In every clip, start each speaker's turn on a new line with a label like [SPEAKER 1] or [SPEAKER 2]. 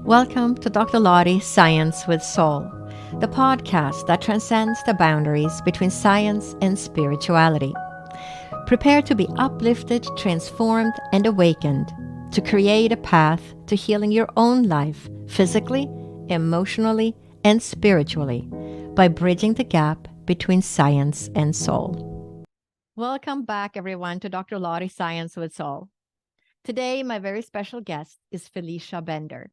[SPEAKER 1] Welcome to Dr. Lottie's Science with Soul, the podcast that transcends the boundaries between science and spirituality. Prepare to be uplifted, transformed, and awakened to create a path to healing your own life physically, emotionally, and spiritually by bridging the gap between science and soul. Welcome back, everyone, to Dr. Lottie's Science with Soul. Today, my very special guest is Felicia Bender.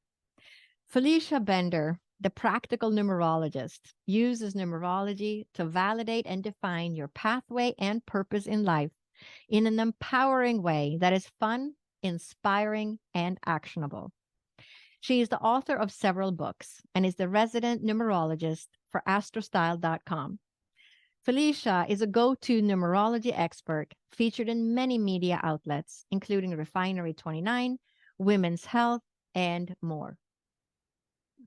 [SPEAKER 1] Felicia Bender, the practical numerologist, uses numerology to validate and define your pathway and purpose in life in an empowering way that is fun, inspiring, and actionable. She is the author of several books and is the resident numerologist for astrostyle.com. Felicia is a go-to numerology expert featured in many media outlets, including Refinery 29, Women's Health, and more.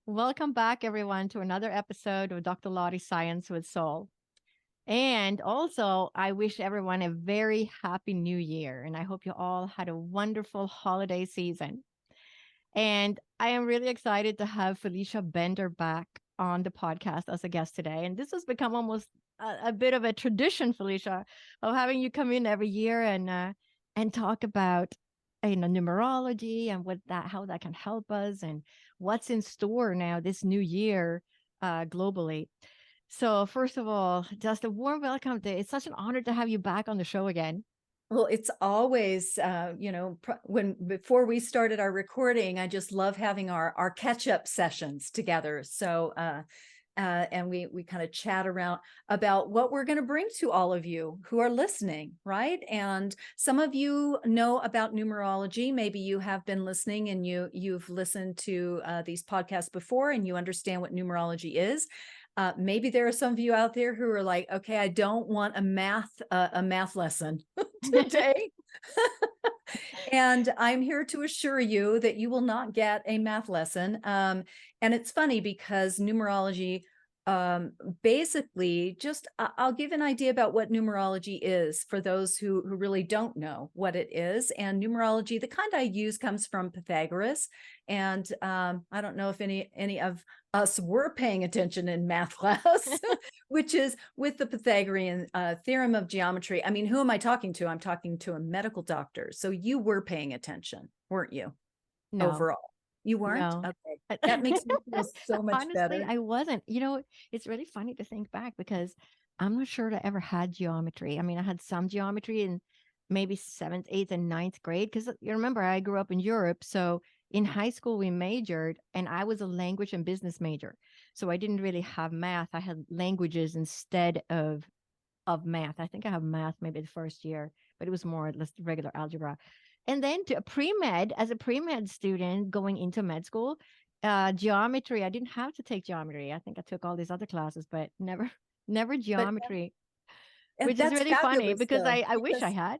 [SPEAKER 1] Welcome back, everyone, to another episode of Dr. Lottie's Science with Soul. And also, I wish everyone a very happy new year. And I hope you all had a wonderful holiday season. And I am really excited to have Felicia Bender back on the podcast as a guest today. And this has become almost a bit of a tradition, Felicia, of having you come in every year and talk about numerology and how that can help us and what's in store now this new year globally. So first of all, just a warm welcome. It's such an honor to have you back on the show again.
[SPEAKER 2] Well, it's always, before we started our recording, I just love having our catch-up sessions together. So, and we kind of chat around about what we're going to bring to all of you who are listening, right? And some of you know about numerology. Maybe you have been listening and you've listened to these podcasts before and you understand what numerology is. Maybe there are some of you out there who are like, okay, I don't want a math lesson today. And I'm here to assure you that you will not get a math lesson. And it's funny because numerology, basically I'll give an idea about what numerology is for those who really don't know what it is. And numerology, the kind I use, comes from Pythagoras. And I don't know if any of us were paying attention in math class, which is with the Pythagorean theorem of geometry. I mean, who am I talking to? I'm talking to a medical doctor. So you were paying attention, weren't you?
[SPEAKER 1] No.
[SPEAKER 2] Overall. You weren't?
[SPEAKER 1] No.
[SPEAKER 2] Okay. That makes me feel so much
[SPEAKER 1] Honestly,
[SPEAKER 2] better.
[SPEAKER 1] I wasn't. It's really funny to think back because I'm not sure that I ever had geometry. I mean, I had some geometry in maybe 7th, 8th, and 9th grade because you remember I grew up in Europe. So in high school, we majored and I was a language and business major. So I didn't really have math. I had languages instead of math. I think I have math maybe the first year, but it was more or less regular algebra. And then to as a pre-med student going into med school, geometry, I didn't have to take geometry. I think I took all these other classes, but never
[SPEAKER 2] But
[SPEAKER 1] geometry,
[SPEAKER 2] and
[SPEAKER 1] which is
[SPEAKER 2] that's
[SPEAKER 1] really funny
[SPEAKER 2] fabulous,
[SPEAKER 1] because
[SPEAKER 2] though,
[SPEAKER 1] I wish I
[SPEAKER 2] because
[SPEAKER 1] had.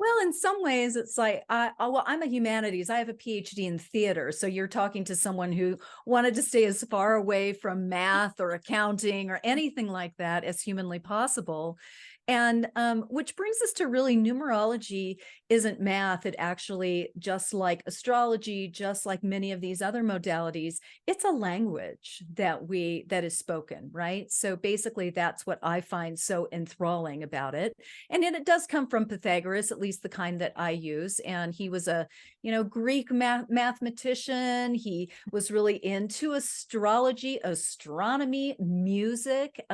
[SPEAKER 2] well, in some ways, it's like, well, I'm a humanities. I have a Ph.D. in theater. So you're talking to someone who wanted to stay as far away from math or accounting or anything like that as humanly possible. And which brings us to really numerology isn't math. It actually, just like astrology, just like many of these other modalities, it's a language that is spoken, right? So basically, that's what I find so enthralling about it. And it does come from Pythagoras, at least the kind that I use. And he was a, Greek mathematician. He was really into astrology, astronomy, music,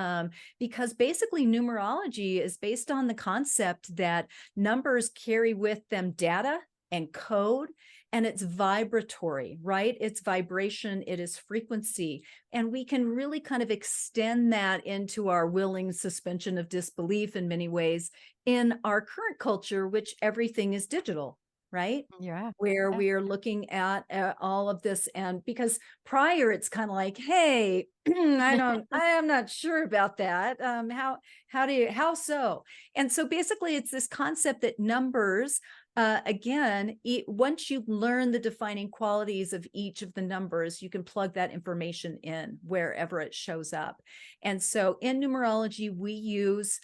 [SPEAKER 2] because basically numerology is based on the concept that numbers carry with them data and code, and it's vibratory, right? It's vibration, it is frequency. And we can really kind of extend that into our willing suspension of disbelief in many ways in our current culture, which everything is digital, right?
[SPEAKER 1] Yeah.
[SPEAKER 2] Where we are looking at all of this. And because prior it's kind of like, hey, I am not sure about that. How so? And so basically it's this concept that numbers, again, once you learn the defining qualities of each of the numbers, you can plug that information in wherever it shows up. And so in numerology, we use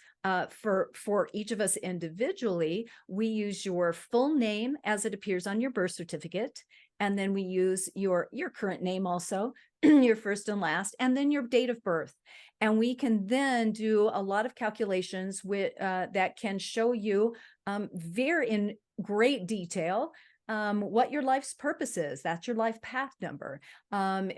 [SPEAKER 2] for each of us individually, we use your full name as it appears on your birth certificate And then we use your current name also, your first and last, and then your date of birth. And we can then do a lot of calculations with that can show you very in great detail what your life's purpose is. That's your life path number.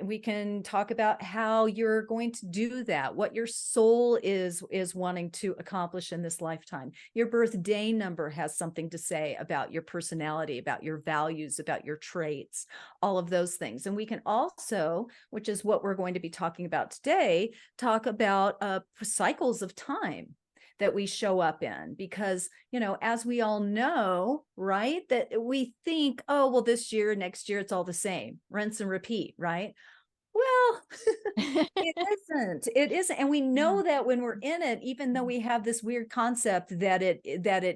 [SPEAKER 2] We can talk about how you're going to do that, what your soul is wanting to accomplish in this lifetime. Your birthday number has something to say about your personality, about your values, about your traits, all of those things. And we can also, which is what we're going to be talking about today, talk about cycles of time that we show up in, because, you know, as we all know, right, that we think, oh, well, this year, next year, it's all the same, rinse and repeat, right? Well, it isn't. And we know that when we're in it, even though we have this weird concept that it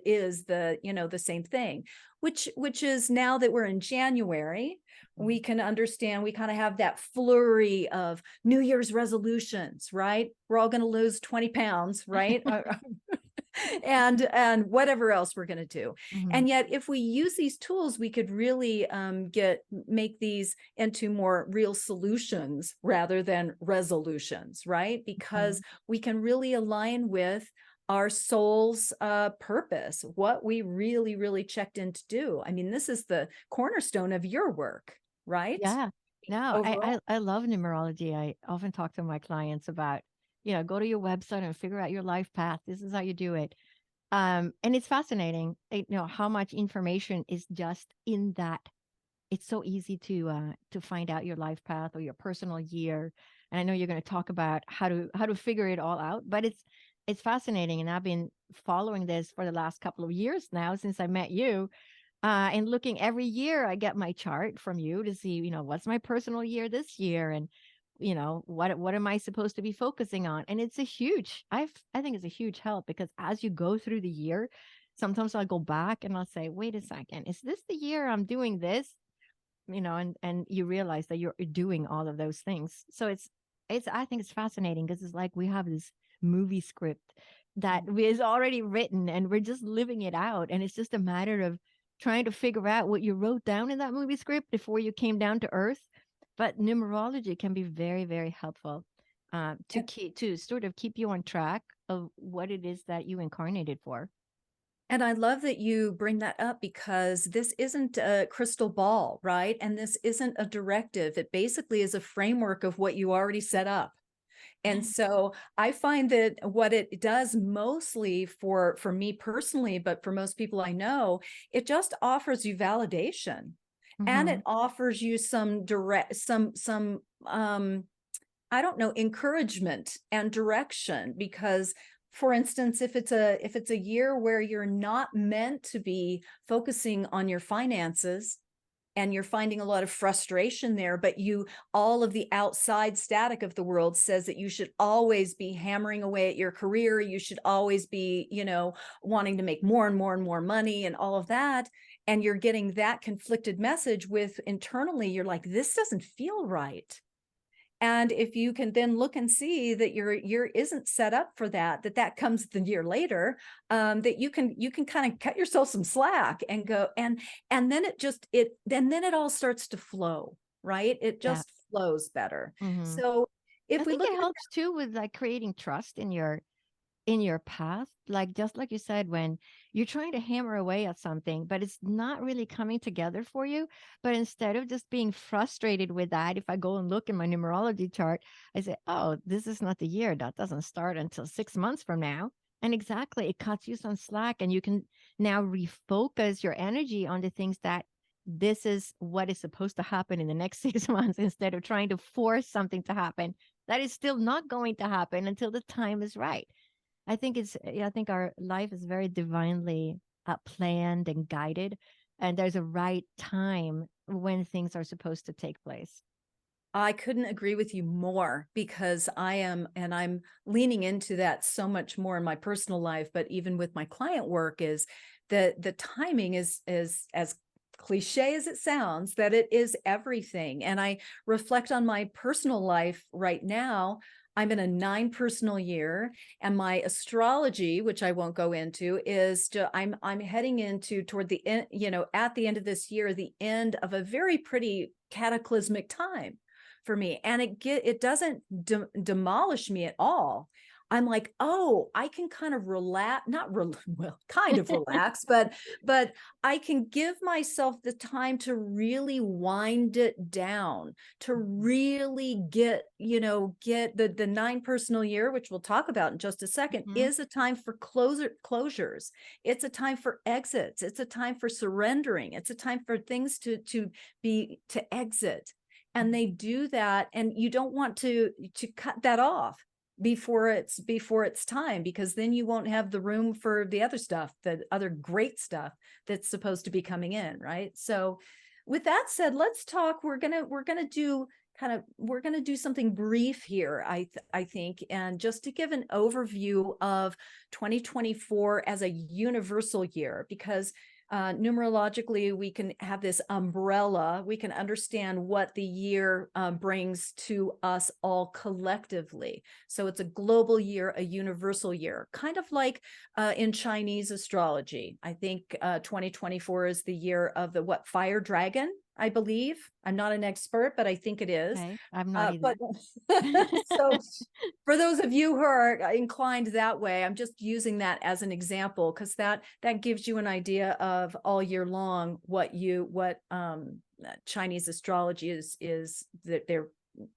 [SPEAKER 2] is the, you know, the same thing, which is now that we're in January, we can understand, we kind of have that flurry of New Year's resolutions, right? We're all going to lose 20 pounds, right? and whatever else we're going to do. And yet, if we use these tools, we could really make these into more real solutions rather than resolutions, right? Because we can really align with our soul's purpose, what we really, really checked in to do. I mean, this is the cornerstone of your work, right?
[SPEAKER 1] Yeah. No,
[SPEAKER 2] Overall.
[SPEAKER 1] I love numerology. I often talk to my clients about, you know, go to your website and figure out your life path. This is how you do it. And it's fascinating, you know, how much information is just in that. It's so easy to find out your life path or your personal year. And I know you're going to talk about how to figure it all out, but it's fascinating. And I've been following this for the last couple of years now since I met you. And looking every year, I get my chart from you to see, you know, what's my personal year this year, and you know, what am I supposed to be focusing on? And it's a huge, I think it's a huge help, because as you go through the year, sometimes I'll go back and I'll say, wait a second, is this the year I'm doing this? You know, and you realize that you're doing all of those things. So it's I think it's fascinating, because it's like we have this movie script that is already written and we're just living it out, and it's just a matter of trying to figure out what you wrote down in that movie script before you came down to earth. But numerology can be very, very helpful to sort of keep you on track of what it is that you incarnated for.
[SPEAKER 2] And I love that you bring that up, because this isn't a crystal ball, right? And this isn't a directive. It basically is a framework of what you already set up. And so I find that what it does mostly for me personally, but for most people I know, it just offers you validation, and it offers you some I don't know, encouragement and direction. Because, for instance, if it's a year where you're not meant to be focusing on your finances, and you're finding a lot of frustration there, but all of the outside static of the world says that you should always be hammering away at your career, you should always be, you know, wanting to make more and more and more money and all of that, and you're getting that conflicted message with internally, you're like, this doesn't feel right. And if you can then look and see that your year isn't set up for that, that comes the year later, that you can kind of cut yourself some slack and go, and then then it all starts to flow, right? It
[SPEAKER 1] Yeah.
[SPEAKER 2] just flows better.
[SPEAKER 1] Mm-hmm.
[SPEAKER 2] So
[SPEAKER 1] I
[SPEAKER 2] if we
[SPEAKER 1] think
[SPEAKER 2] look
[SPEAKER 1] it
[SPEAKER 2] at
[SPEAKER 1] helps too with like creating trust in your path. Like just like you said, when you're trying to hammer away at something, but it's not really coming together for you. But instead of just being frustrated with that, if I go and look in my numerology chart, I say, oh, this is not the year. That doesn't start until 6 months from now. And exactly, it cuts you some slack, and you can now refocus your energy on the things that this is what is supposed to happen in the next 6 months, instead of trying to force something to happen that is still not going to happen until the time is right. I think our life is very divinely planned and guided, and there's a right time when things are supposed to take place.
[SPEAKER 2] I couldn't agree with you more, because I'm leaning into that so much more in my personal life, but even with my client work, is the timing is as cliche as it sounds, that it is everything. And I reflect on my personal life right now. I'm in a 9 personal year, and my astrology, which I won't go into, is I'm heading into toward the end, at the end of this year, the end of a very pretty cataclysmic time for me. And it doesn't demolish me at all. I'm like, oh, I can kind of relax, well, kind of relax, but I can give myself the time to really wind it down, to really get the 9 personal year, which we'll talk about in just a second, is a time for closures. It's a time for exits. It's a time for surrendering. It's a time for things to exit. And they do that, and you don't want to cut that off before it's time, because then you won't have the room for the other stuff, the other great stuff that's supposed to be coming in, right? So with that said, let's talk. We're gonna do something brief here, I think, and just to give an overview of 2024 as a universal year, because numerologically, we can have this umbrella. We can understand what the year brings to us all collectively. So it's a global year, a universal year, kind of like in Chinese astrology. I think 2024 is the year of the fire dragon, I believe. I'm not an expert, but I think it is.
[SPEAKER 1] Okay, I'm not either.
[SPEAKER 2] So for those of you who are inclined that way, I'm just using that as an example, because that gives you an idea of all year long what Chinese astrology is that they're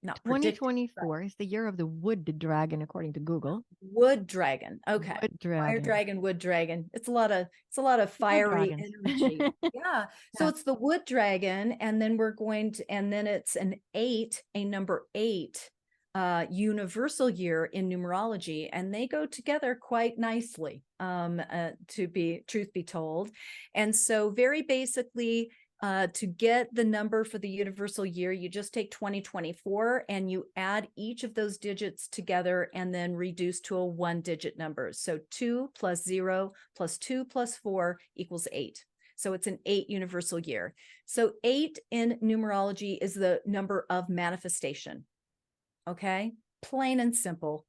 [SPEAKER 2] not predicting.
[SPEAKER 1] 2024 is the year of the wood dragon, according to Google.
[SPEAKER 2] Wood dragon. Okay.
[SPEAKER 1] Wood dragon.
[SPEAKER 2] Fire dragon, wood dragon. It's a lot of fiery energy. Yeah. So it's the wood dragon, and then it's a number 8 universal year in numerology, and they go together quite nicely, truth be told. And so very basically, to get the number for the universal year, you just take 2024 and you add each of those digits together and then reduce to a 1-digit number. So 2 plus 0 plus 2 plus 4 equals 8. So it's an 8 universal year. So 8 in numerology is the number of manifestation. Okay, plain and simple.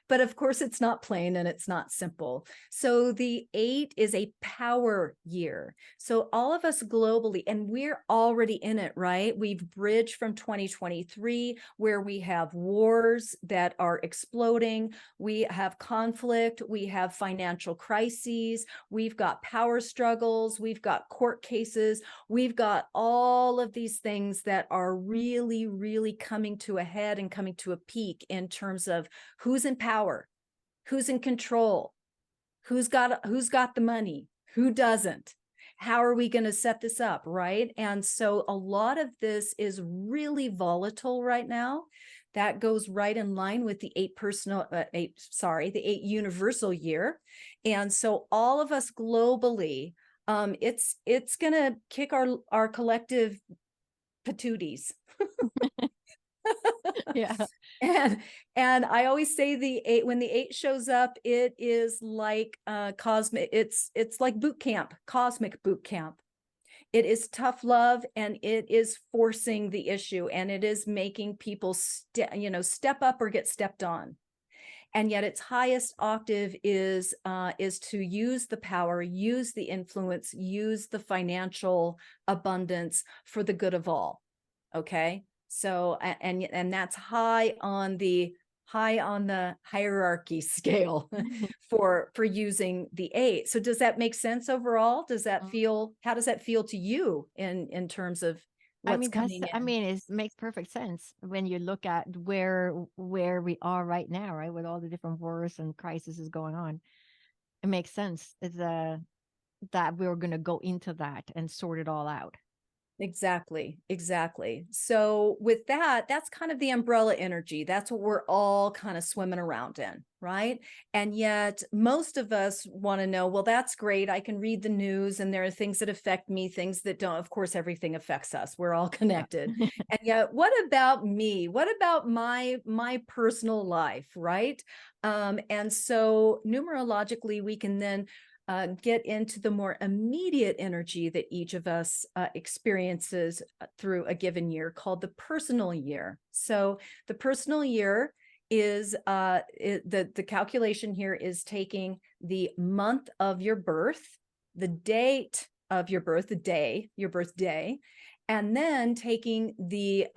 [SPEAKER 2] But of course, it's not plain and it's not simple. So the 8 is a power year. So all of us globally, and we're already in it, right? We've bridged from 2023, where we have wars that are exploding. We have conflict. We have financial crises. We've got power struggles. We've got court cases. We've got all of these things that are really, really coming to a head and coming to a peak in terms of who's in power, who's in control, who's got the money, who doesn't, how are we going to set this up, right? And so a lot of this is really volatile right now. That goes right in line with the 8 universal year. And so all of us globally, it's going to kick our collective patooties.
[SPEAKER 1] Yeah.
[SPEAKER 2] And I always say when the 8 shows up, it is like it's like boot camp, cosmic boot camp. It is tough love, and it is forcing the issue, and it is making people step up or get stepped on. And yet its highest octave is to use the power, use the influence, use the financial abundance for the good of all. Okay. So, and that's high on the hierarchy scale for using the 8. So does that make sense overall? Does that how does that feel to you in terms of what's coming in?
[SPEAKER 1] It makes perfect sense when you look at where we are right now, right? With all the different wars and crises going on. It makes sense. It's that we're going to go into that and sort it all out.
[SPEAKER 2] Exactly. So with that, that's kind of the umbrella energy. That's what we're all kind of swimming around in, right? And yet most of us want to know, well, that's great. I can read the news and there are things that affect me, things that don't. Of course, everything affects us. We're all connected. And yet, what about me? What about my personal life, right? And so numerologically, we can then get into the more immediate energy that each of us experiences through a given year, called the personal year. So the personal year is the calculation here is taking the month of your birth, the date of your birth, your birthday, and then taking the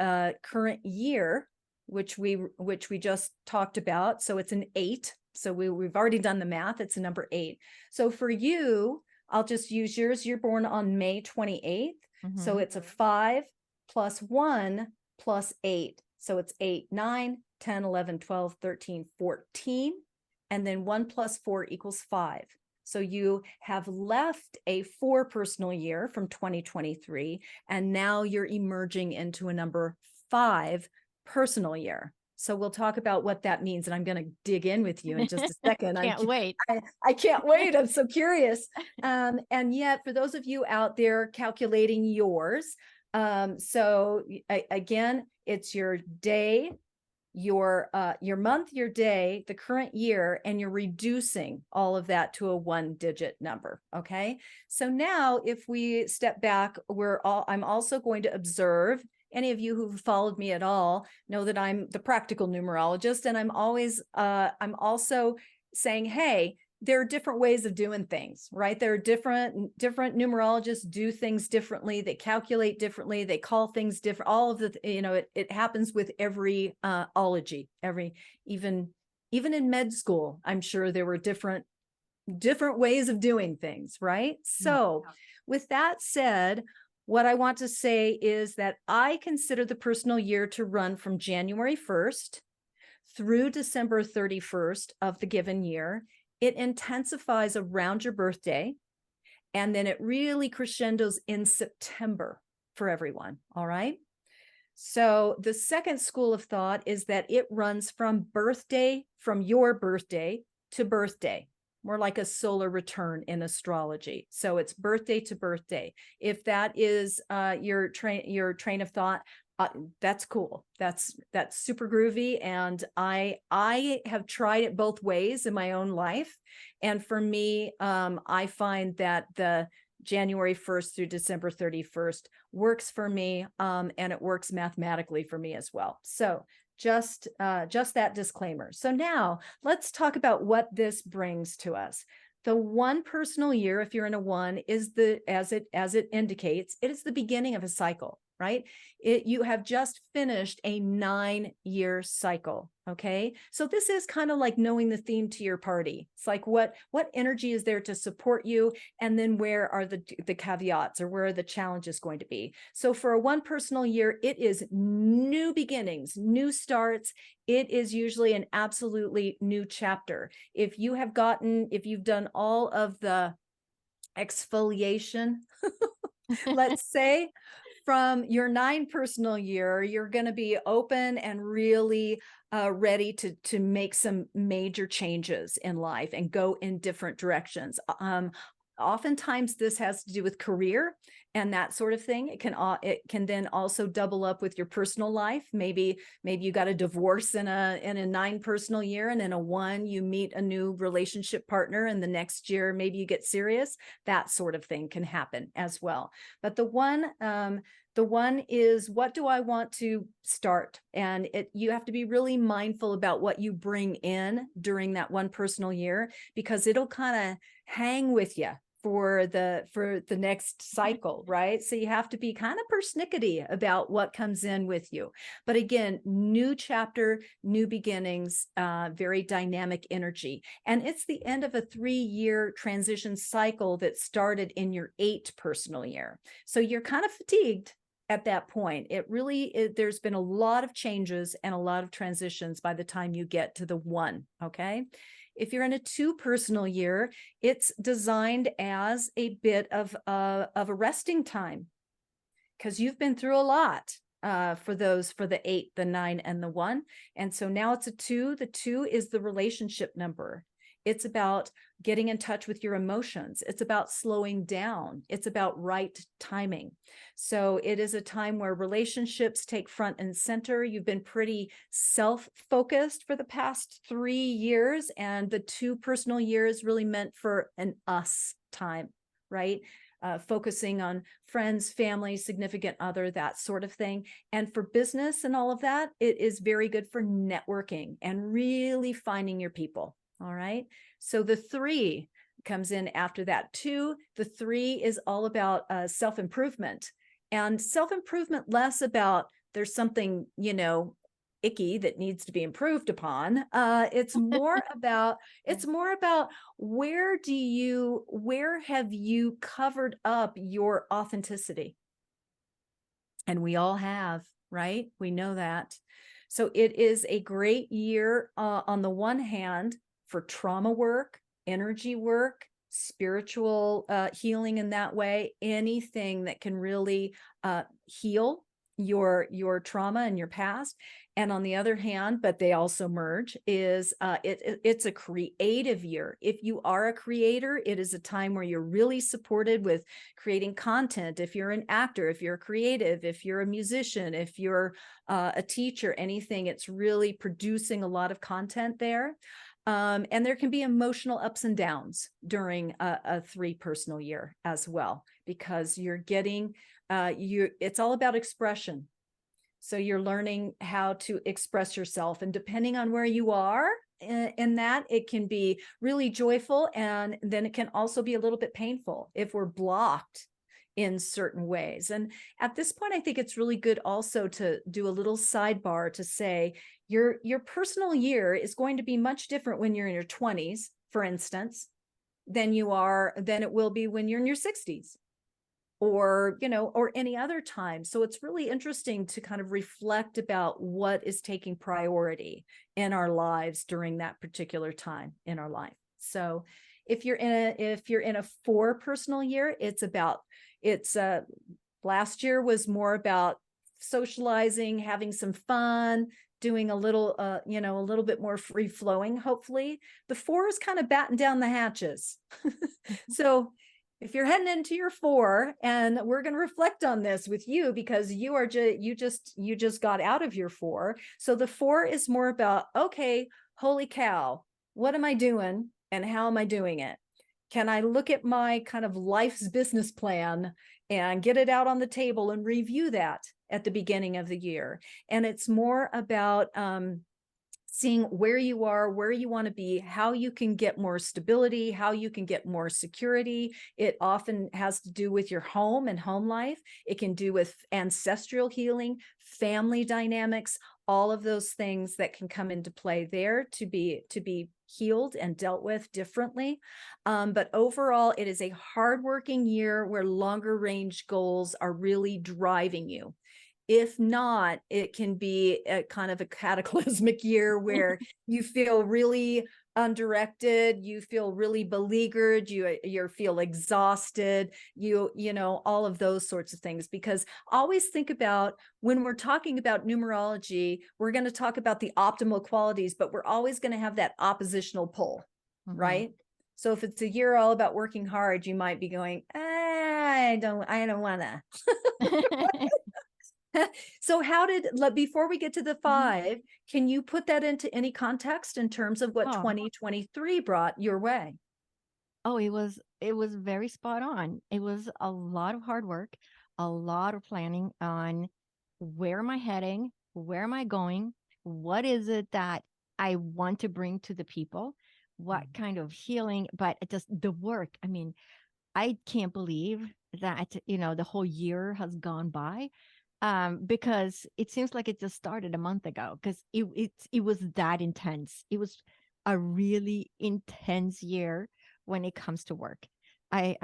[SPEAKER 2] current year, which we just talked about. So it's an 8. So we've already done the math. It's a number 8. So for you, I'll just use yours. You're born on May 28th. So it's a 5 plus 1 plus 8. So it's 8, 9, 10, 11, 12, 13, 14. And then 1 plus 4 equals 5. So you have left a 4 personal year from 2023, and now you're emerging into a number 5 personal year. So we'll talk about what that means, and I'm going to dig in with you in just a second.
[SPEAKER 1] Can't wait.
[SPEAKER 2] I can't wait. I'm so curious. And yet, for those of you out there calculating yours, so again, it's your day, your month, your day, the current year, and you're reducing all of that to a 1-digit number. Okay. So now if we step back, I'm also going to observe. Any of you who've followed me at all know that I'm the practical numerologist, and I'm also saying, hey, there are different ways of doing things, right? There are different numerologists do things differently. They calculate differently. They call things different. All of the, it happens with every ology, even in med school, I'm sure there were different ways of doing things, right? So with that said, what I want to say is that I consider the personal year to run from January 1st through December 31st of the given year. It intensifies around your birthday, and then it really crescendos in September for everyone. All right. So the second school of thought is that it runs from your birthday to birthday, more like a solar return in astrology. So it's birthday to birthday. If that is your train of thought, that's cool. That's super groovy. And I have tried it both ways in my own life. And for me, I find that the January 1st through December 31st works for me. And it works mathematically for me as well. So just that disclaimer. So now let's talk about what this brings to us. The 1 personal year, if you're in a 1, is as it indicates, it is the beginning of a cycle, right? You have just finished a 9-year cycle. Okay. So this is kind of like knowing the theme to your party. It's like what energy is there to support you? And then where are the caveats, or where are the challenges going to be? So for a 1 personal year, it is new beginnings, new starts. It is usually an absolutely new chapter. If you've done all of the exfoliation, let's say, from your 9 personal year, you're going to be open and really ready to make some major changes in life and go in different directions. Oftentimes this has to do with career and that sort of thing. It can then also double up with your personal life. Maybe you got a divorce in a 9 personal year, and in a 1 you meet a new relationship partner, and the next year maybe you get serious. That sort of thing can happen as well. But the 1 is, what do I want to start? And you have to be really mindful about what you bring in during that 1 personal year, because it'll kind of hang with you for the next cycle, right? So you have to be kind of persnickety about what comes in with you. But again, new chapter, new beginnings, very dynamic energy. And it's the end of a 3-year transition cycle that started in your 8 personal year. So you're kind of fatigued at that point. There's been a lot of changes and a lot of transitions by the time you get to the 1. Okay. If you're in a 2 personal year, it's designed as a bit of a resting time, because you've been through a lot for the 8, the 9, and the 1. And so now it's a 2. The 2 is the relationship number. It's about getting in touch with your emotions. It's about slowing down. It's about right timing. So it is a time where relationships take front and center. You've been pretty self-focused for the past 3 years, and the 2 personal years really meant for an us time, right? focusing on friends, family, significant other, that sort of thing. And for business and all of that, it is very good for networking and really finding your people. All right. So the 3 comes in after that. 2, the 3 is all about self-improvement, and self-improvement less about there's something, icky that needs to be improved upon. It's more about where have you covered up your authenticity? And we all have, right? We know that. So it is a great year on the one hand for trauma work, energy work, spiritual healing in that way, anything that can really heal your trauma and your past. And on the other hand, but they also merge, is it's a creative year. If you are a creator, it is a time where you're really supported with creating content. If you're an actor, if you're a creative, if you're a musician, if you're a teacher, anything, it's really producing a lot of content there. And there can be emotional ups and downs during a 3 personal year as well, because you're getting, it's all about expression. So you're learning how to express yourself, and depending on where you are in that, it can be really joyful. And then it can also be a little bit painful if we're blocked in certain ways. And at this point, I think it's really good also to do a little sidebar to say your personal year is going to be much different when you're in your 20s, for instance, than it will be when you're in your 60s, or any other time. So it's really interesting to kind of reflect about what is taking priority in our lives during that particular time in our life. So if you're in a 4 personal year, last year was more about socializing, having some fun, doing a little bit more free flowing. Hopefully the 4 is kind of batten down the hatches. So if you're heading into your 4, and we're going to reflect on this with you because you just got out of your 4. So the 4 is more about, okay, holy cow, what am I doing and how am I doing it? Can I look at my kind of life's business plan and get it out on the table and review that at the beginning of the year? And it's more about seeing where you are, where you want to be, how you can get more stability, how you can get more security. It often has to do with your home and home life. It can do with ancestral healing, family dynamics, all of those things that can come into play there to be healed and dealt with differently. But overall, it is a hardworking year where longer range goals are really driving you. If not, it can be a kind of a cataclysmic year where you feel really undirected, you feel really beleaguered, you feel exhausted, all of those sorts of things. Because always think about, when we're talking about numerology, we're going to talk about the optimal qualities, but we're always going to have that oppositional pull, right? So if it's a year all about working hard, you might be going, I don't want to. So before we get to the 5, can you put that into any context in terms of what 2023 brought your way?
[SPEAKER 1] Oh, it was very spot on. It was a lot of hard work, a lot of planning on where am I heading, where am I going, what is it that I want to bring to the people, what kind of healing, but just the work. I mean, I can't believe that, the whole year has gone by. Because it seems like it just started a month ago, because it was that intense. It was a really intense year when it comes to work. I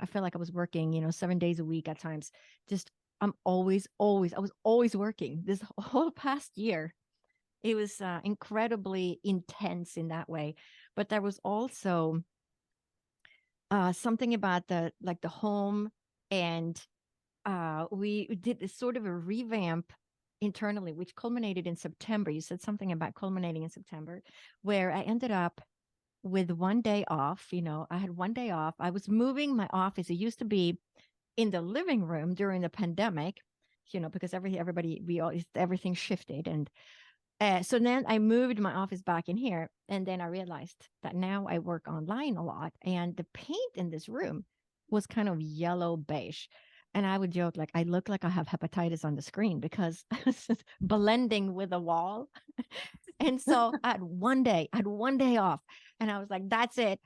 [SPEAKER 1] feel like I was working, 7 days a week at times. I was always working this whole past year. It was incredibly intense in that way. But there was also something about the home, and we did this sort of a revamp internally, which culminated in September. You said something about culminating in September, where I ended up with 1 day off. I had 1 day off. I was moving my office. It used to be in the living room during the pandemic, because everything shifted. And so then I moved my office back in here. And then I realized that now I work online a lot, and the paint in this room was kind of yellow beige. And I would joke, like, I look like I have hepatitis on the screen because I was just blending with the wall. And so I had 1 day off, and I was like, that's it.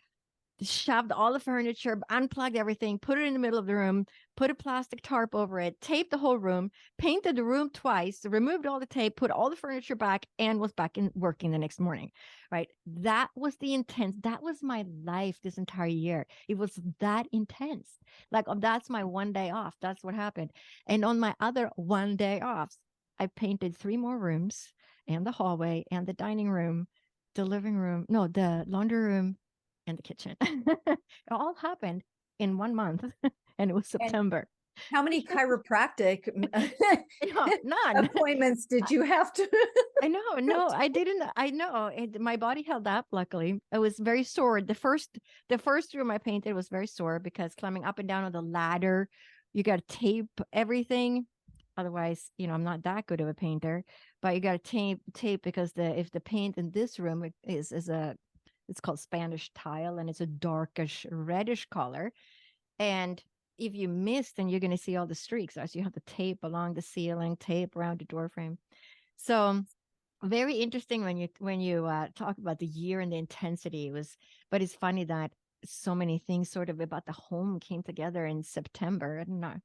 [SPEAKER 1] Shoved all the furniture, unplugged everything, put it in the middle of the room, put a plastic tarp over it, taped the whole room, painted the room twice, removed all the tape, put all the furniture back, and was back in working the next morning. Right. That was the intense. That was my life this entire year. It was that intense. Like, that's my 1 day off. That's what happened. And on my other 1 day off, I painted 3 more rooms and the hallway and the dining room, the living room, no, the laundry room and the kitchen. It all happened in 1 month, and it was
[SPEAKER 2] And
[SPEAKER 1] September.
[SPEAKER 2] how many chiropractic
[SPEAKER 1] None.
[SPEAKER 2] appointments did you have to?
[SPEAKER 1] I know. No, I didn't. I know. My body held up. Luckily, I was very sore. The first room I painted was very sore because climbing up and down on the ladder, you got to tape everything. Otherwise, I'm not that good of a painter. But you got to tape because if the paint in this room is it's called Spanish tile, and it's a darkish reddish color. And if you miss, then you're going to see all the streaks as you have the tape along the ceiling, tape around the door frame. So very interesting when you talk about the year and the intensity. But it's funny that so many things sort of about the home came together in September. I don't know.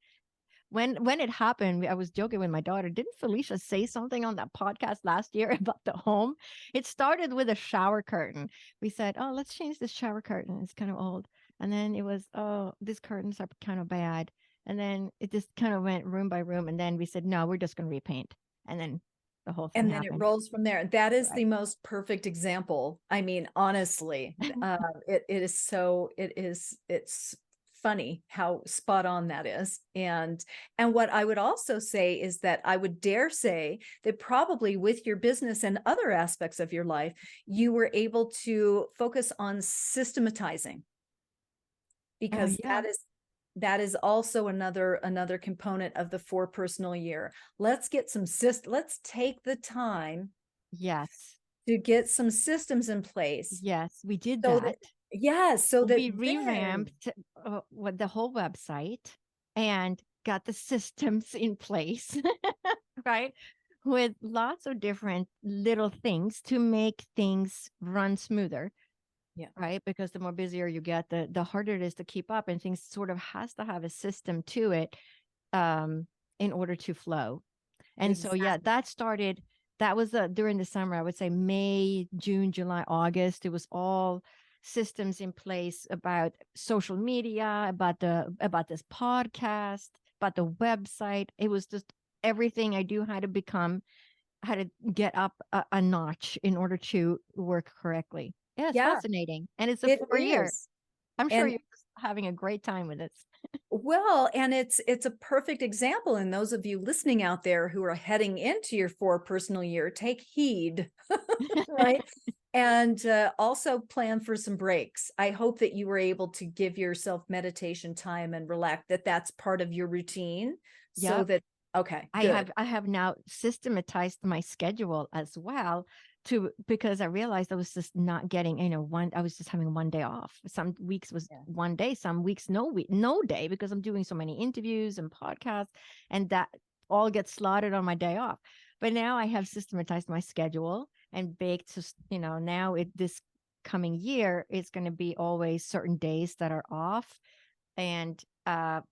[SPEAKER 1] When it happened, I was joking with my daughter. Didn't Felicia say something on that podcast last year about the home? It started with a shower curtain. We said, "Oh, let's change this shower curtain. It's kind of old." And then it was, "Oh, these curtains are kind of bad." And then it just kind of went room by room. And then we said, "No, we're just going to repaint." And then the whole thing
[SPEAKER 2] And then it
[SPEAKER 1] happened.
[SPEAKER 2] rolls from there. That is
[SPEAKER 1] Right.
[SPEAKER 2] the most perfect example. I mean, honestly, it's funny how spot on that is. And what I would also say is that I would dare say that probably with your business and other aspects of your life, you were able to focus on systematizing, because
[SPEAKER 1] Yeah.
[SPEAKER 2] that is also another component of the 4 personal year. Let's take the time
[SPEAKER 1] Yes.
[SPEAKER 2] to get some systems in place
[SPEAKER 1] Yes. We did
[SPEAKER 2] so
[SPEAKER 1] that.
[SPEAKER 2] that, yes, so that
[SPEAKER 1] We
[SPEAKER 2] then,
[SPEAKER 1] revamped what the whole website and got the systems in place, right? With lots of different little things to make things run smoother,
[SPEAKER 2] yeah,
[SPEAKER 1] right? Because the more busier you get, the harder it is to keep up, and things sort of has to have a system to it um, in order to flow. And so, yeah,
[SPEAKER 2] exactly.
[SPEAKER 1] that was during the summer, I would say May, June, July, August. It was all systems in place about social media, about this podcast, about the website. It was just everything I do had to get up a notch in order to work correctly. Yeah, it's
[SPEAKER 2] Yeah,
[SPEAKER 1] fascinating. And it's a
[SPEAKER 2] it
[SPEAKER 1] 4 year.
[SPEAKER 2] is.
[SPEAKER 1] I'm sure
[SPEAKER 2] And
[SPEAKER 1] you're having a great time with it.
[SPEAKER 2] well, and it's a perfect example. And those of you listening out there who are heading into your 4 personal year, take heed, right? And also plan for some breaks. I hope that you were able to give yourself meditation time and relax, that's part of your routine. So
[SPEAKER 1] Yep.
[SPEAKER 2] that, okay,
[SPEAKER 1] I
[SPEAKER 2] good.
[SPEAKER 1] have now systematized my schedule as well because I realized I was just not getting, I was just having 1 day off. Some weeks was
[SPEAKER 2] Yeah.
[SPEAKER 1] 1 day, some weeks no day, because I'm doing so many interviews and podcasts, and that all gets slotted on my day off. But now I have systematized my schedule and baked to, now this coming year, it's going to be always certain days that are off. And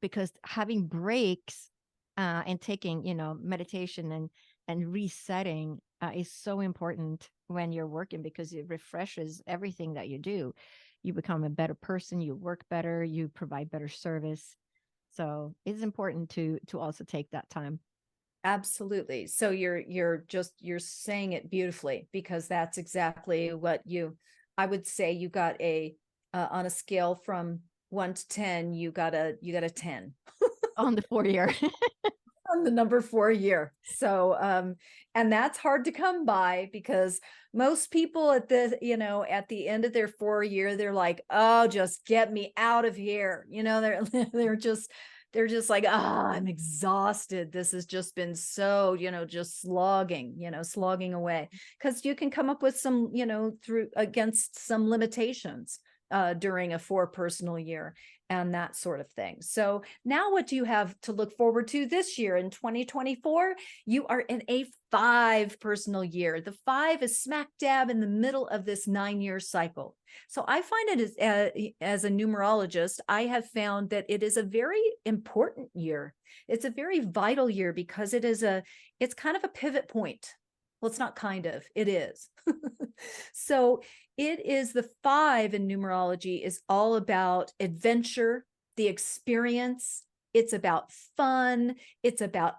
[SPEAKER 1] because having breaks and taking meditation and resetting is so important when you're working, because it refreshes everything that you do. You become a better person, you work better, you provide better service. So it's important to also take that time.
[SPEAKER 2] Absolutely. So you're saying it beautifully, because that's exactly what I would say you got on a scale from 1 to 10, you got a 10
[SPEAKER 1] On the 4 year.
[SPEAKER 2] on the number 4 year. So and that's hard to come by, because most people at the end of their 4 year, they're like, "Oh, just get me out of here." They're they're just like, I'm exhausted. This has just been so, just slogging away. Because you can come up with some, through against some limitations. during a 4 personal year and that sort of thing. So now what do you have to look forward to this year in 2024? You are in a 5 personal year. The 5 is smack dab in the middle of this 9-year cycle. So I find it as a numerologist, I have found that it is a very important year. It's a very vital year because it's kind of a pivot point. Well, it's not kind of, it is. So it is the 5 in numerology is all about adventure, the experience. It's about fun. It's about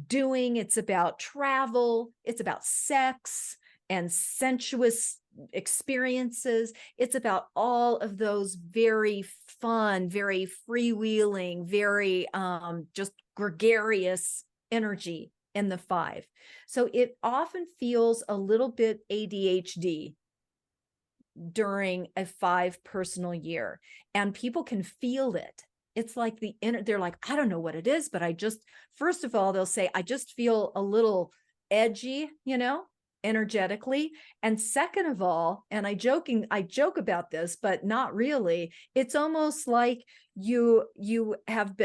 [SPEAKER 2] doing. It's about travel. It's about sex and sensuous experiences. It's about all of those very fun, very freewheeling, very just gregarious energy in the 5. So it often feels a little bit ADHD during a 5 personal year, and people can feel it. It's like they're like, I don't know what it is, but first of all, they'll say, I just feel a little edgy, energetically. And second of all, and I joke about this, but not really, it's almost like you have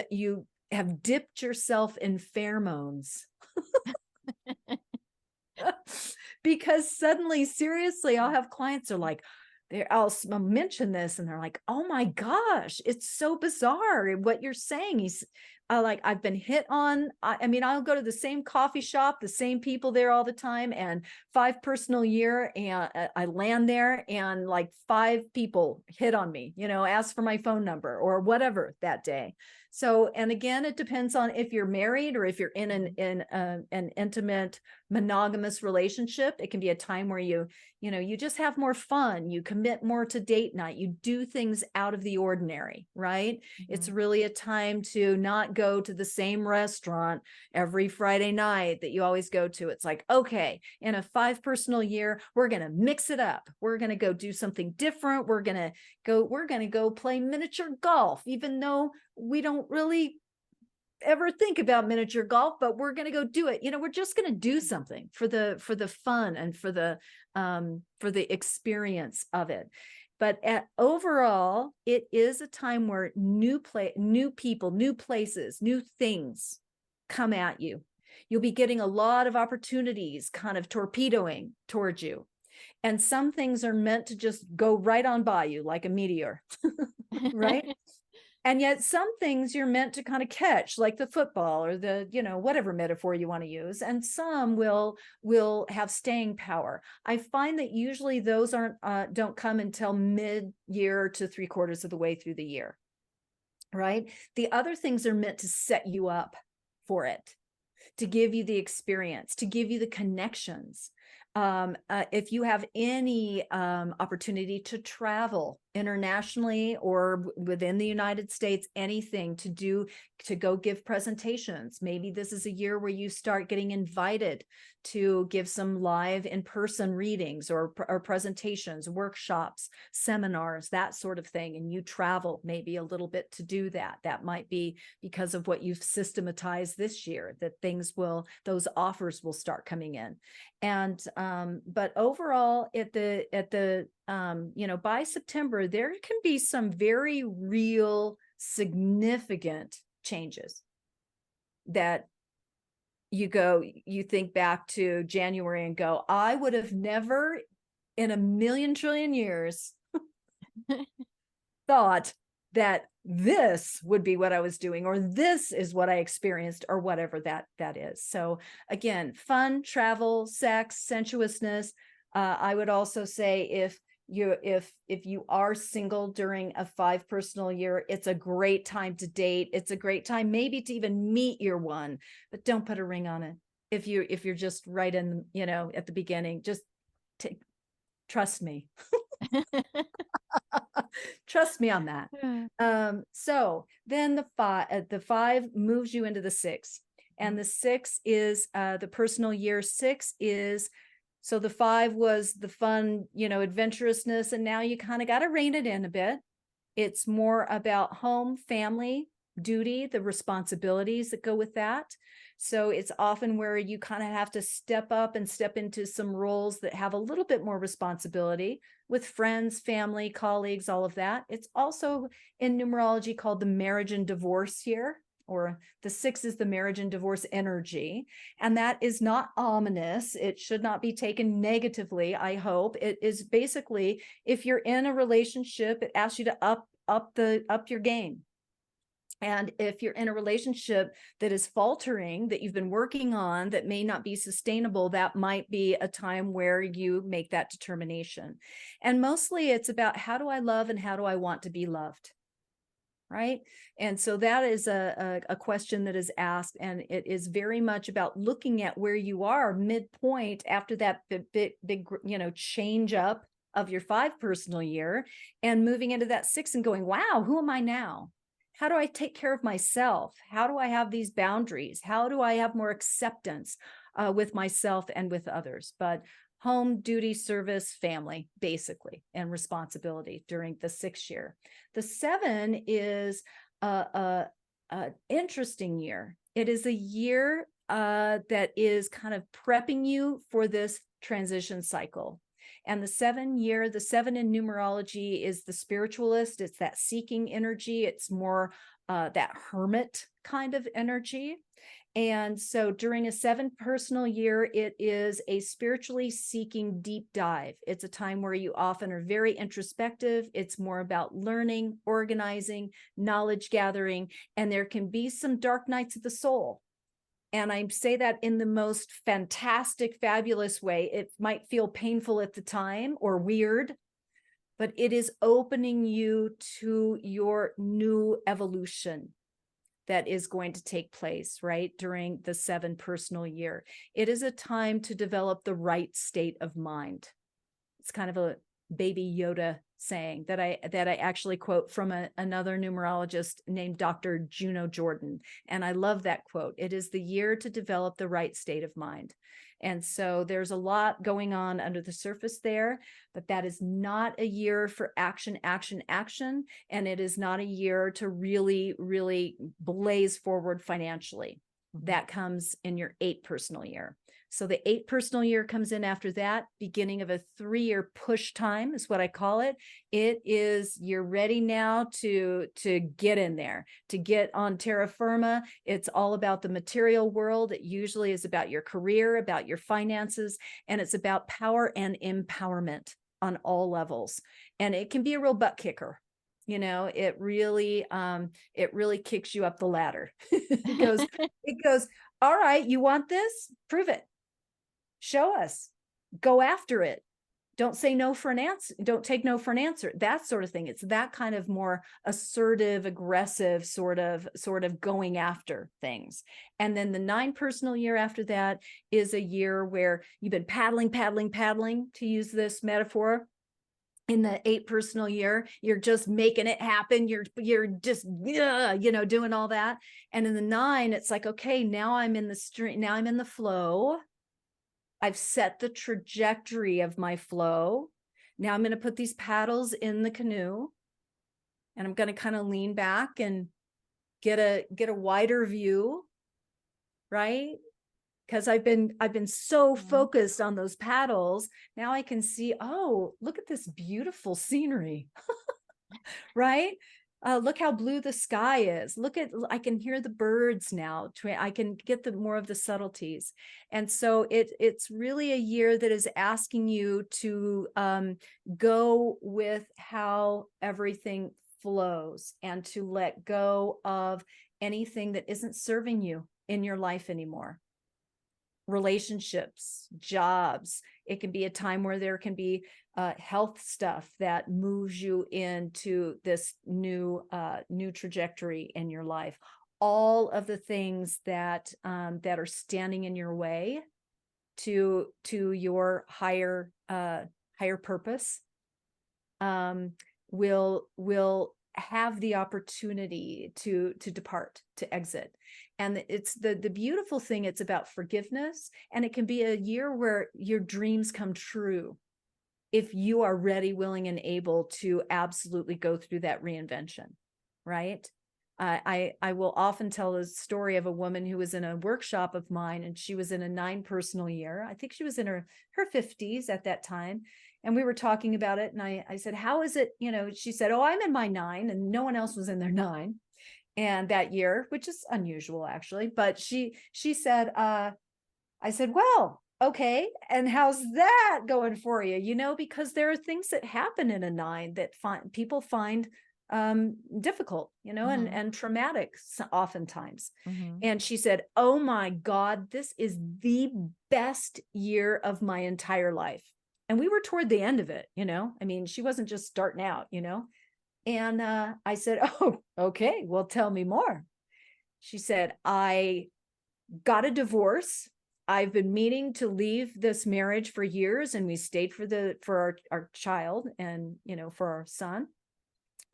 [SPEAKER 2] dipped yourself in pheromones. Because suddenly, seriously, I'll have clients are like, I'll mention this and they're like, oh my gosh, it's so bizarre what you're saying. He's like, I've been hit on. I mean, I'll go to the same coffee shop, the same people there all the time, and 5 personal year, and I land there and like 5 people hit on me, ask for my phone number or whatever that day. So, and again, it depends on if you're married or if you're in an intimate monogamous relationship. It can be a time where you just have more fun. You commit more to date night. You do things out of the ordinary, right? Mm-hmm. It's really a time to not go to the same restaurant every Friday night that you always go to. It's like, okay, in a 5 personal year, we're going to mix it up. We're going to go do something different. We're going to go play miniature golf, even though we don't really ever think about miniature golf, but we're going to go do it. We're just going to do something for the fun and for the experience of it. But overall, it is a time where new people, new places, new things come at you. You'll be getting a lot of opportunities kind of torpedoing towards you. And some things are meant to just go right on by you like a meteor, right? And yet some things you're meant to kind of catch, like the football or the, whatever metaphor you want to use. And some will have staying power. I find that usually those don't come until mid-year to 3/4 of the way through the year, right? The other things are meant to set you up for it, to give you the experience, to give you the connections. If you have any opportunity to travel internationally or within the United States, anything to go give presentations. Maybe this is a year where you start getting invited to give some live in-person readings or presentations, workshops, seminars, that sort of thing. And you travel maybe a little bit to do that. That might be because of what you've systematized this year, that those offers will start coming in. And but overall, by September, there can be some very real, significant changes that you think back to January and go, I would have never in a million trillion years thought that this would be what I was doing, or this is what I experienced, or whatever that is. So again, fun, travel, sex, sensuousness. I would also say if you are single during a 5 personal year, it's a great time to date. It's a great time maybe to even meet your one, but don't put a ring on it. If you're just right in, at the beginning, just trust me. Trust me on that. So then the 5 moves you into the 6, and the 6 is the personal year. 6 is, so the 5 was the fun, adventurousness, and now you kind of got to rein it in a bit. It's more about home, family, duty, the responsibilities that go with that. So it's often where you kind of have to step up and step into some roles that have a little bit more responsibility with friends, family, colleagues, all of that. It's also in numerology called the marriage and divorce year, or the 6 is the marriage and divorce energy. And that is not ominous. It should not be taken negatively, I hope. It is basically, if you're in a relationship, it asks you to up your game. And if you're in a relationship that is faltering, that you've been working on, that may not be sustainable, that might be a time where you make that determination. And mostly it's about, how do I love and how do I want to be loved? Right. And so that is a question that is asked, and it is very much about looking at where you are midpoint after that big, change up of your 5 personal year, and moving into that 6 and going, wow, who am I now? How do I take care of myself? How do I have these boundaries? How do I have more acceptance with myself and with others? But home, duty, service, family, basically, and responsibility during the 6 year. The 7 is a interesting year. It is a year that is kind of prepping you for this transition cycle. And the 7 in numerology is the spiritualist. It's that seeking energy. It's more that hermit kind of energy. And so during a 7 personal year, it is a spiritually seeking deep dive. It's a time where you often are very introspective. It's more about learning, organizing, knowledge gathering, and there can be some dark nights of the soul. And I say that in the most fantastic, fabulous way. It might feel painful at the time or weird, but it is opening you to your new evolution that is going to take place, right, during the 7 personal year. It is a time to develop the right state of mind. It's kind of a baby Yoda saying that I actually quote from another numerologist named Dr. Juno Jordan. And I love that quote. It is the year to develop the right state of mind. And so there's a lot going on under the surface there, but that is not a year for action, action, action. And it is not a year to really, really blaze forward financially. That comes in your 8 personal year. So the 8 personal year comes in after that, beginning of a 3-year push time is what I call it. It is, you're ready now to get in there, to get on terra firma. It's all about the material world. It usually is about your career, about your finances, and it's about power and empowerment on all levels. And it can be a real butt kicker. It really kicks you up the ladder. It goes, all right, you want this? Prove it. Show us. Go after it. Don't say no for an answer. Don't take no for an answer. That sort of thing. It's that kind of more assertive, aggressive sort of going after things. And then the 9 personal year after that is a year where you've been paddling, to use this metaphor. In the 8 personal year, you're just making it happen. You're just, doing all that. And in the 9, it's like, okay, now I'm in the stream. Now I'm in the flow. I've set the trajectory of my flow. Now I'm going to put these paddles in the canoe, and I'm going to kind of lean back and get a wider view, right? Because I've been so focused on those paddles. Now I can see, oh, look at this beautiful scenery, right? Look how blue the sky is. I can hear the birds now. I can get more of the subtleties. And so it's really a year that is asking you to go with how everything flows, and to let go of anything that isn't serving you in your life anymore. Relationships, jobs. It can be a time where there can be health stuff that moves you into this new trajectory in your life. All of the things that are standing in your way to your higher purpose will have the opportunity to depart, to exit. And it's the beautiful thing, it's about forgiveness, and it can be a year where your dreams come true if you are ready, willing, and able to absolutely go through that reinvention, right? I will often tell a story of a woman who was in a workshop of mine, and she was in a 9 personal year. I think she was in her 50s at that time. And we were talking about it. And I said, how is it? She said, oh, I'm in my 9, and no one else was in their 9. And that year, which is unusual actually, but she said, I said, well, okay. And how's that going for you? Because there are things that happen in a 9 that people find difficult, and traumatic oftentimes. And she said, oh my God, this is the best year of my entire life. And we were toward the end of it, I mean, she wasn't just starting out, and I said, oh, okay, well, tell me more. She said, I got a divorce. I've been meaning to leave this marriage for years, and we stayed for our child and, for our son.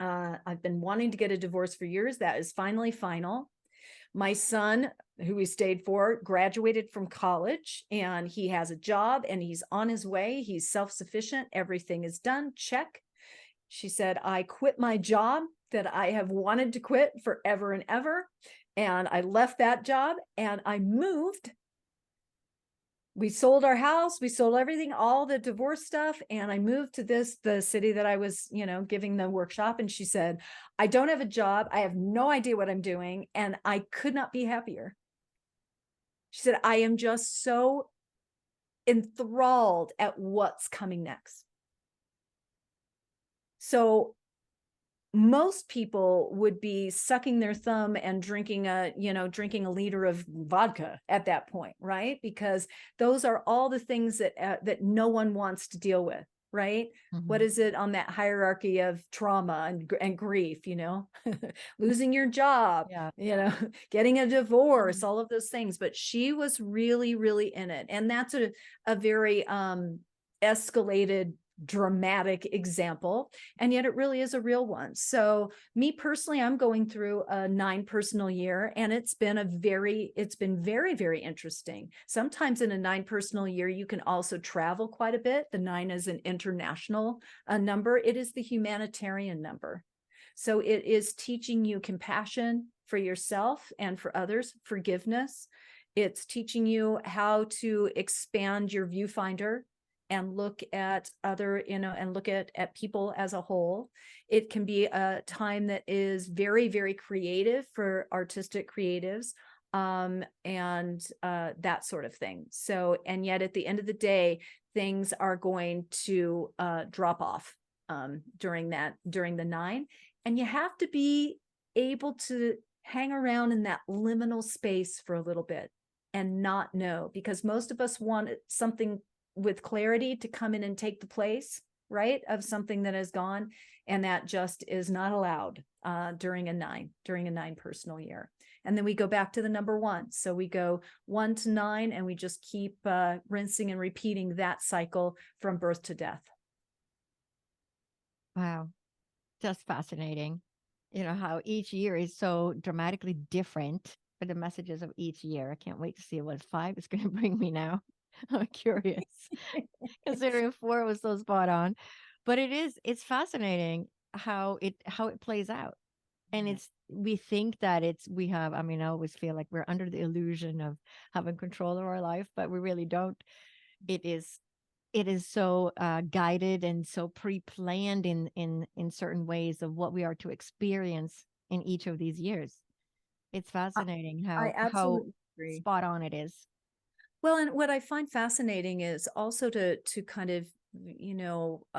[SPEAKER 2] I've been wanting to get a divorce for years. That is finally final. My son, who we stayed for, graduated from college, and he has a job, and he's on his way. He's self-sufficient. Everything is done. Check. She said, I quit my job that I have wanted to quit forever and ever. And I left that job and I moved. We sold our house, we sold everything, all the divorce stuff. And I moved to the city that I was, giving the workshop. And she said, I don't have a job. I have no idea what I'm doing. And I could not be happier. She said, I am just so enthralled at what's coming next. So most people would be sucking their thumb and drinking a liter of vodka at that point, right? Because those are all the things that no one wants to deal with, right? What is it on that hierarchy of trauma and grief, losing your job, getting a divorce, all of those things. But she was really, really in it. And that's a very escalated, dramatic example, and yet it really is a real one. So me personally, I'm going through a 9 personal year, and it's been very, very interesting. Sometimes in a 9 personal year, you can also travel quite a bit. The 9 is an international number. It is the humanitarian number. So it is teaching you compassion for yourself and for others, forgiveness. It's teaching you how to expand your viewfinder and look at and look at people as a whole. It can be a time that is very, very creative for artistic creatives, and that sort of thing. So, and yet at the end of the day, things are going to drop off during the 9. And you have to be able to hang around in that liminal space for a little bit and not know, because most of us want something with clarity to come in and take the place, right, of something that has gone. And that just is not allowed during a 9 personal year. And then we go back to the number 1. So we go 1 to 9, and we just keep rinsing and repeating that cycle from birth to death.
[SPEAKER 1] Wow. Just fascinating. How each year is so dramatically different for the messages of each year. I can't wait to see what 5 is going to bring me now. I'm curious, considering 4 was so spot on. But it's fascinating how it plays out. And we think that I always feel like we're under the illusion of having control of our life, but we really don't. It is so guided and so pre-planned in certain ways of what we are to experience in each of these years. It's fascinating
[SPEAKER 2] I absolutely agree.
[SPEAKER 1] Spot on it is.
[SPEAKER 2] Well, and what I find fascinating is also to kind of,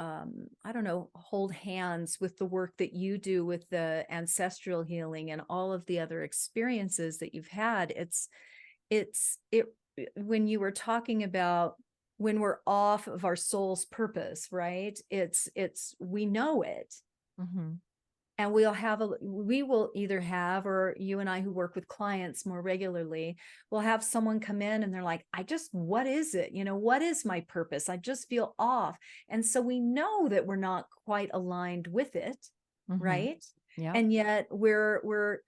[SPEAKER 2] I don't know, hold hands with the work that you do with the ancestral healing and all of the other experiences that you've had. When you were talking about when we're off of our soul's purpose, right? We know it. And we will either have, or you and I who work with clients more regularly, will have someone come in and they're like, what is it? What is my purpose? I just feel off. And so we know that we're not quite aligned with it. Right.
[SPEAKER 1] Yeah.
[SPEAKER 2] And yet we're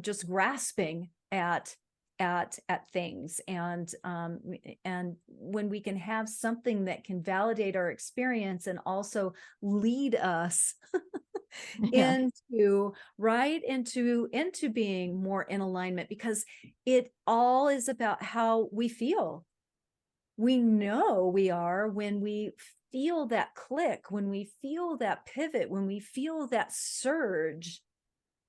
[SPEAKER 2] just grasping at things. And when we can have something that can validate our experience and also lead us
[SPEAKER 1] Yeah.
[SPEAKER 2] into right into being more in alignment, because it all is about how we feel. We know we are when we feel that click, when we feel that pivot, when we feel that surge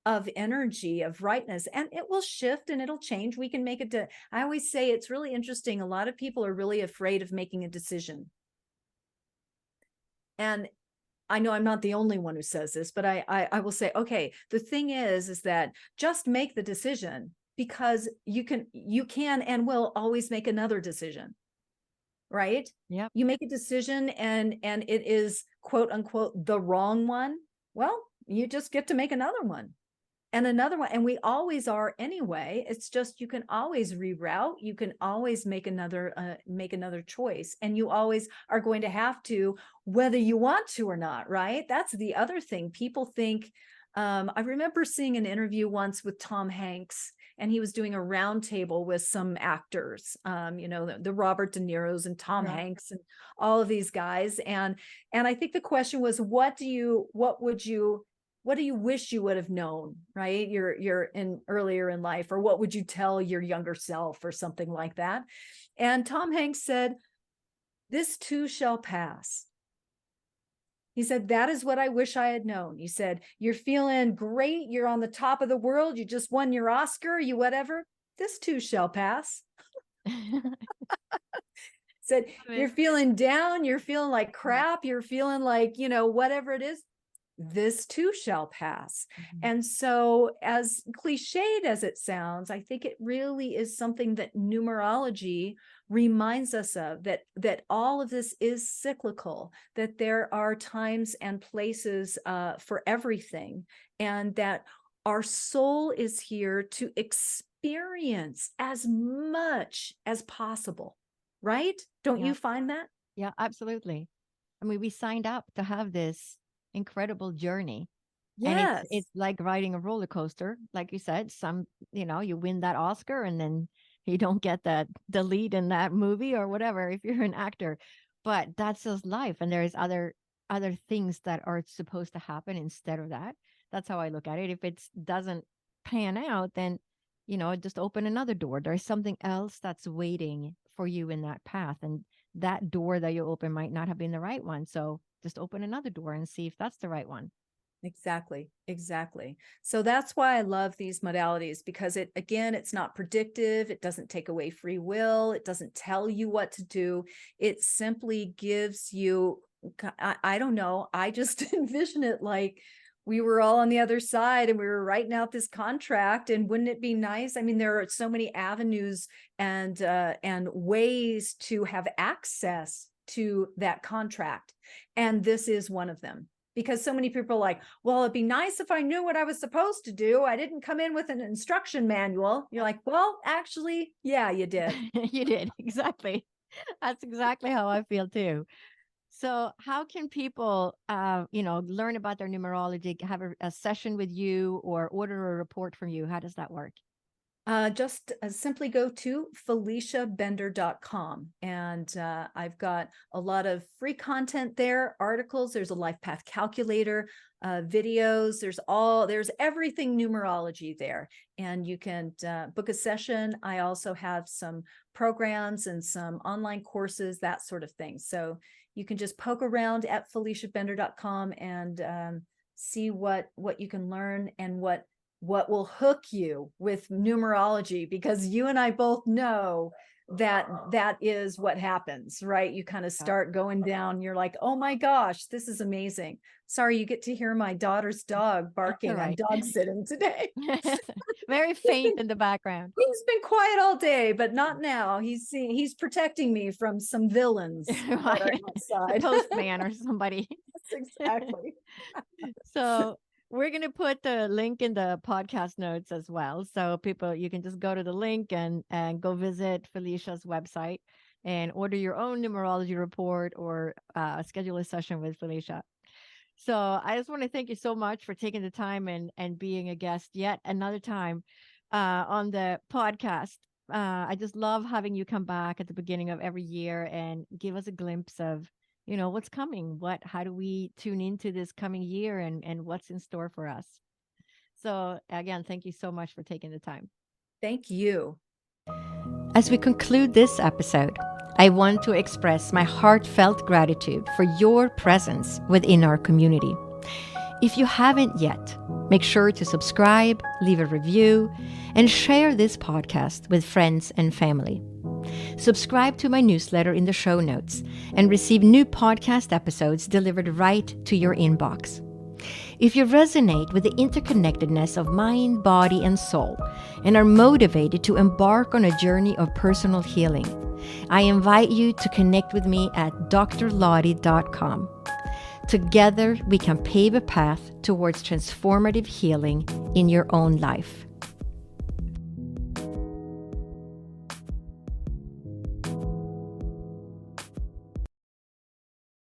[SPEAKER 2] of energy, of rightness, and it will shift and it'll change. We can make it to, I always say it's really interesting. A lot of people are really afraid of making a decision. And I know I'm not the only one who says this, but I will say, okay, the thing is that just make the decision, because you can and will always make another decision, right?
[SPEAKER 1] Yep.
[SPEAKER 2] You make a decision and it is quote unquote the wrong one. Well, you just get to make another one and another one. And we always are anyway. It's just, you can always reroute. You can always make another choice. And you always are going to have to, whether you want to or not, right? That's the other thing. People think, I remember seeing an interview once with Tom Hanks, and he was doing a round table with some actors, the Robert De Niro's and Tom Hanks and all of these guys. And I think the question was, what do you wish you would have known, right? You're in earlier in life, or what would you tell your younger self, or something like that. And Tom Hanks said, "This too shall pass." He said, "That is what I wish I had known." He said, "You're feeling great. You're on the top of the world. You just won your Oscar, you whatever. This too shall pass." Said, "You're feeling down. You're feeling like crap. You're feeling like, whatever it is. This too shall pass." And so, as cliched as it sounds, I think it really is something that numerology reminds us of, that all of this is cyclical, that there are times and places for everything, and that our soul is here to experience as much as possible, right? Don't
[SPEAKER 1] Yeah.
[SPEAKER 2] you find that?
[SPEAKER 1] Yeah, absolutely. I mean, we signed up to have this incredible journey. And
[SPEAKER 2] Yes,
[SPEAKER 1] it's like riding a roller coaster. Like you said, you win that Oscar and then you don't get the lead in that movie or whatever if you're an actor. But that's just life. And there's other things that are supposed to happen instead of that. That's how I look at it. If it doesn't pan out, then just open another door. There's something else that's waiting for you in that path. And that door that you open might not have been the right one. So just open another door and see if that's the right one.
[SPEAKER 2] exactly. Exactly. So that's why I love these modalities, because it's not predictive. It doesn't take away free will. It doesn't tell you what to do. It simply gives you, I don't know. I just envision it like we were all on the other side and we were writing out this contract. And wouldn't it be nice? I mean, there are so many avenues and ways to have access to that contract. And this is one of them. Because so many people are like, well, it'd be nice if I knew what I was supposed to do. I didn't come in with an instruction manual. You're like, well, actually, yeah, you did.
[SPEAKER 1] You did. Exactly. That's exactly how I feel too. So how can people, learn about their numerology, have a session with you or order a report from you? How does that work?
[SPEAKER 2] Just simply go to FeliciaBender.com. And I've got a lot of free content there, articles. There's a life path calculator, videos. There's everything numerology there. And you can book a session. I also have some programs and some online courses, that sort of thing. So you can just poke around at FeliciaBender.com and see what you can learn and what will hook you with numerology, because you and I both know that is what happens, right? You kind of start going down. You're like, oh my gosh, this is amazing. Sorry, you get to hear my daughter's dog barking. I'm
[SPEAKER 1] Right.
[SPEAKER 2] dog sitting today.
[SPEAKER 1] Very faint in the background.
[SPEAKER 2] He's been quiet all day, but not now. He's protecting me from some villains that are
[SPEAKER 1] Right. The
[SPEAKER 2] outside.
[SPEAKER 1] postman or somebody.
[SPEAKER 2] Exactly.
[SPEAKER 1] So we're going to put the link in the podcast notes as well. So people, you can just go to the link and go visit Felicia's website and order your own numerology report or schedule a session with Felicia. So I just want to thank you so much for taking the time and being a guest yet another time on the podcast. I just love having you come back at the beginning of every year and give us a glimpse of what's coming? How do we tune into this coming year and what's in store for us? So again, thank you so much for taking the time.
[SPEAKER 2] Thank you.
[SPEAKER 1] As we conclude this episode, I want to express my heartfelt gratitude for your presence within our community. If you haven't yet, make sure to subscribe, leave a review, and share this podcast with friends and family. Subscribe to my newsletter in the show notes and receive new podcast episodes delivered right to your inbox. If you resonate with the interconnectedness of mind, body, and soul, and are motivated to embark on a journey of personal healing, I invite you to connect with me at drlottie.com. Together, we can pave a path towards transformative healing in your own life.